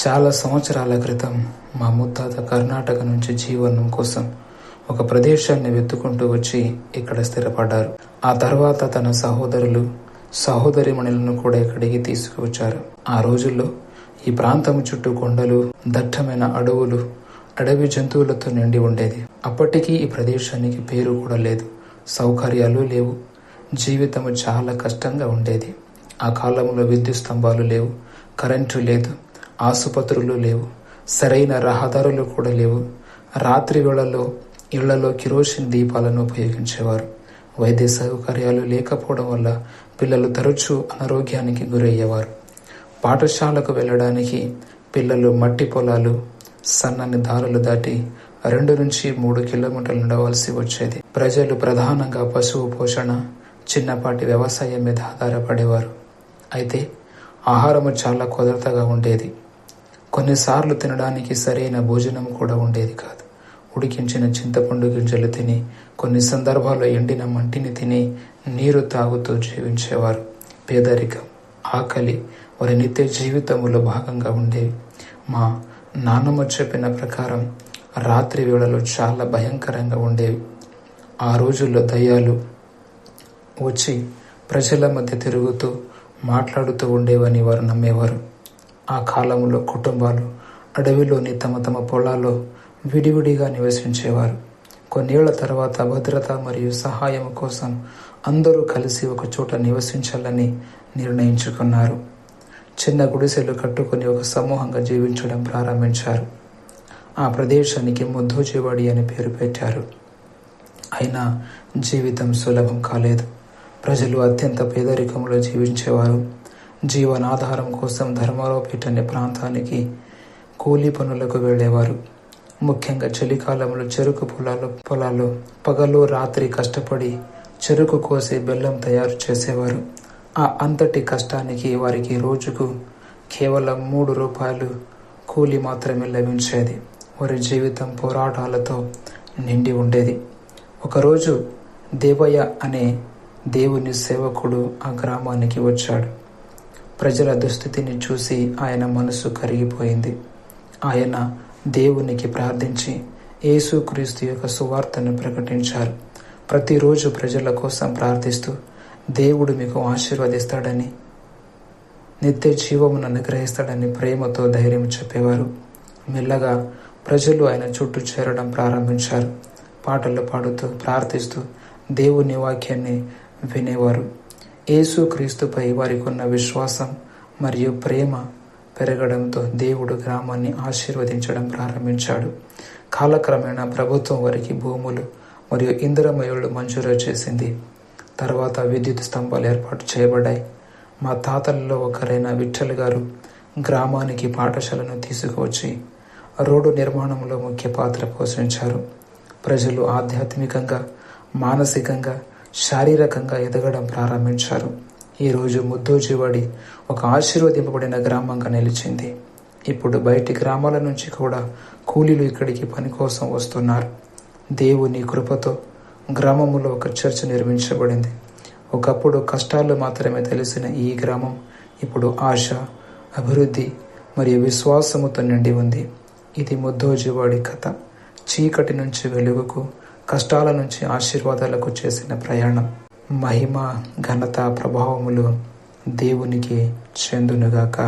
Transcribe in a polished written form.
చాలా సంవత్సరాల క్రితం మా ముత్తాత కర్ణాటక నుంచి జీవనం కోసం ఒక ప్రదేశాన్ని వెతుకుంటూ వచ్చి ఇక్కడ స్థిరపడ్డారు. ఆ తర్వాత తన సహోదరులు సహోదరిమణులను కూడా ఇక్కడికి తీసుకువచ్చారు. ఆ రోజుల్లో ఈ ప్రాంతం చుట్టూ కొండలు, దట్టమైన అడవులు, అడవి జంతువులతో నిండి ఉండేది. అప్పటికీ ఈ ప్రదేశానికి పేరు కూడా లేదు, సౌకర్యాలు లేవు, జీవితము చాలా కష్టంగా ఉండేది. ఆ కాలంలో విద్యుత్ స్తంభాలు లేవు, కరెంటు లేదు, ఆసుపత్రులు లేవు, సరైన రహదారులు కూడా లేవు. రాత్రి వేళల్లో ఇళ్లలో కిరోసిన్ దీపాలను ఉపయోగించేవారు. వైద్య సౌకర్యాలు లేకపోవడం వల్ల పిల్లలు తరచూ అనారోగ్యానికి గురయ్యేవారు. పాఠశాలకు వెళ్ళడానికి పిల్లలు మట్టి పొలాలు, సన్నని దారులు దాటి 2 నుంచి 3 కిలోమీటర్లు నడవలసి వచ్చేది. ప్రజలు ప్రధానంగా పశువు పోషణ, చిన్నపాటి వ్యవసాయం మీద ఆధారపడేవారు. అయితే ఆహారము చాలా కొరతగా ఉండేది. కొన్నిసార్లు తినడానికి సరైన భోజనం కూడా ఉండేది కాదు. ఉడికించిన చింతపండు గింజలు తిని, కొన్ని సందర్భాల్లో ఎండిన మంటిని తిని నీరు తాగుతూ జీవించేవారు. పేదరికం, ఆకలి వారి నిత్య జీవితంలో భాగంగా ఉండేవి. మా నాన్నమ్మ చెప్పిన ప్రకారం రాత్రి వేళలో చాలా భయంకరంగా ఉండేవి. ఆ రోజుల్లో దయ్యాలు వచ్చి ప్రజల మధ్య తిరుగుతూ మాట్లాడుతూ ఉండేవని వారు నమ్మేవారు. ఆ కాలంలో కుటుంబాలు అడవిలోని తమ తమ పొలాల్లో విడివిడిగా నివసించేవారు. కొన్నేళ్ల తర్వాత భద్రత మరియు సహాయం కోసం అందరూ కలిసి ఒక చోట నివసించాలని నిర్ణయించుకున్నారు. చిన్న గుడిసెలు కట్టుకుని ఒక సమూహంగా జీవించడం ప్రారంభించారు. ఆ ప్రదేశానికి ముద్దోజీవాడి అని పేరు పెట్టారు. అయినా జీవితం సులభం కాలేదు. ప్రజలు అత్యంత పేదరికంలో జీవించేవారు. జీవనాధారం కోసం ధర్మారావుపేట అనే ప్రాంతానికి కూలీ పనులకు వెళ్ళేవారు. ముఖ్యంగా చలికాలంలో చెరుకు పొలాలు పగలు రాత్రి కష్టపడి చెరుకు కోసి బెల్లం తయారు చేసేవారు. ఆ అంతటి కష్టానికి వారికి రోజుకు కేవలం 3 రూపాయలు కూలి మాత్రమే లభించేది. వారి జీవితం పోరాటాలతో నిండి ఉండేది. ఒకరోజు దేవయ్య అనే దేవుని సేవకుడు ఆ గ్రామానికి వచ్చాడు. ప్రజల దుస్థితిని చూసి ఆయన మనసు కరిగిపోయింది. ఆయన దేవునికి ప్రార్థించి యేసుక్రీస్తు యొక్క సువార్తను ప్రకటించారు. ప్రతిరోజు ప్రజల కోసం ప్రార్థిస్తూ దేవుడు మీకు ఆశీర్వదిస్తాడని, నిత్య జీవమును అనుగ్రహిస్తాడని ప్రేమతో ధైర్యం చెప్పేవారు. మెల్లగా ప్రజలు ఆయన చుట్టూ చేరడం ప్రారంభించారు. పాటలు పాడుతూ ప్రార్థిస్తూ దేవుని వాక్యాన్ని వినేవారు. యేసుక్రీస్తుపై వారికి ఉన్న విశ్వాసం మరియు ప్రేమ పెరగడంతో దేవుడు గ్రామాన్ని ఆశీర్వదించడం ప్రారంభించాడు. కాలక్రమేణా ప్రభుత్వం వారికి భూములు మరియు ఇంధనమయులు మంజూరు చేసింది. తర్వాత విద్యుత్ స్తంభాలు ఏర్పాటు చేయబడ్డాయి. మా తాతలలో ఒకరైన విఠల్ గారు గ్రామానికి పాఠశాలను తీసుకువచ్చి రోడ్డు నిర్మాణంలో ముఖ్య పాత్ర పోషించారు. ప్రజలు ఆధ్యాత్మికంగా, మానసికంగా, శారీరకంగా ఎదగడం ప్రారంభించారు. ఈరోజు ముద్దోజీవాడి ఒక ఆశీర్వదింపబడిన గ్రామంగా నిలిచింది. ఇప్పుడు బయటి గ్రామాల నుంచి కూడా కూలీలు ఇక్కడికి పని కోసం వస్తున్నారు. దేవుని కృపతో గ్రామంలో ఒక చర్చ్ నిర్మించబడింది. ఒకప్పుడు కష్టాలు మాత్రమే తెలిసిన ఈ గ్రామం ఇప్పుడు ఆశ, అభివృద్ధి మరియు విశ్వాసముతో నిండి ఉంది. ఇది ముద్దోజీవాడి కథ. చీకటి నుంచి వెలుగుకు, కష్టాల నుంచి ఆశీర్వాదాలకు చేసిన ప్రయాణం. మహిమ, ఘనత, ప్రభావములు దేవునికి చెందునుగాక.